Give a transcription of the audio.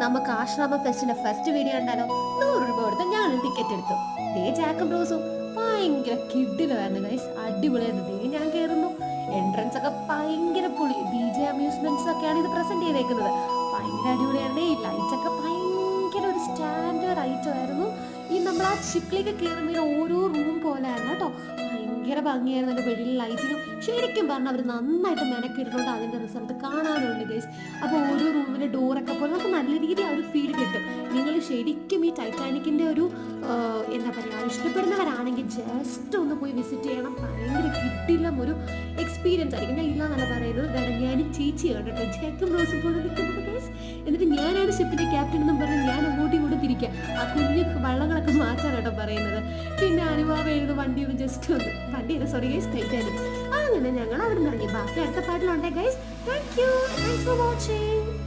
നമുക്ക് ആശ്രമ ഫെസ്റ്റിന്റെ first video കണ്ടാലോ? 100 രൂപ കൊടുത്ത് ഞാൻ ടിക്കറ്റ് എടുത്തു. ദേ ജാക്കും റോസും ഭയങ്കര കിഡിലായിരുന്നു ഗൈസ്, അടിപൊളിയായിരുന്നു. ദേ ഞാൻ കയറുന്നു, എൻട്രൻസ് ഒക്കെ ഭയങ്കര പൊളി. DJ അമ്യൂസ്മെന്റ്സ് ഒക്കെയാണ് ഇത് പ്രസന്റ് ചെയ്തേക്കുന്നത്. ഭയങ്കര അടിപൊളിയായിരുന്നു. ഈ ലൈറ്റ്സ് ഒക്കെ ഭയങ്കര ഒരു സ്റ്റാൻഡേർഡ് ഐറ്റം ആയിരുന്നു. ഈ നമ്മൾ ആ ഷിപ്പിലേക്ക് കയറുന്ന ഓരോ റൂം പോലെ ആയിരുന്നു കേട്ടോ. ഭയങ്കര ഭംഗിയായിരുന്നു. അതിന്റെ വെളിയിൽ ലൈറ്റിങ്ങും ശരിക്കും പറഞ്ഞാൽ അവർ നന്നായിട്ട് മെനക്കിടുന്നുണ്ട്. അതിന്റെ റിസൾട്ട് കാണാനുണ്ട് ഗൈസ്. അപ്പോൾ ഓരോ റൂമിന്റെ ഡോറൊക്കെ പോലെ നമുക്ക് നല്ല രീതിയിൽ ആ ഒരു ഫീൽ കിട്ടും. നിങ്ങൾ ശരിക്കും ഈ ടൈറ്റാനിക്കിന്റെ ഒരു എന്താ പറയുക, ഇഷ്ടപ്പെടുന്നവരാണെങ്കിൽ ജസ്റ്റ് ഒന്ന് പോയി വിസിറ്റ് ചെയ്യണം. ഭയങ്കര കിട്ടില്ല ഒരു എക്സ്പീരിയൻസ് ആയിരിക്കും. ഞാൻ ഇല്ല എന്നല്ല പറയുന്നത്, ഞാൻ ചേച്ചിയാണ് കേട്ടോ, ജാക്കും റോസും പോലെ നിൽക്കുന്നത് ഗൈസ്. എന്നിട്ട് ഞാനാണ് ഷിപ്പിന്റെ ക്യാപ്റ്റൻ എന്നും പറഞ്ഞ് ഞാൻ അങ്ങോട്ടും ഇങ്ങോട്ടും തിരിക്കുക. ആ കുഞ്ഞു വള്ളങ്ങളൊക്കെ മാറ്റാൻ കേട്ടോ പറയുന്നത്. പിന്നെ അനുഭവം എഴുതുന്ന വണ്ടി ഒന്ന് ജസ്റ്റ് ഒന്ന് വണ്ടിയല്ല, സോറി ഗൈസ്, ടൈറ്റാനിക്. അങ്ങനെ ഞങ്ങൾ അവിടെ നിന്ന് ഇറങ്ങി. ബാക്കി അടുത്ത പാട്ടിലുണ്ടേ guys. Thank you, thanks for watching.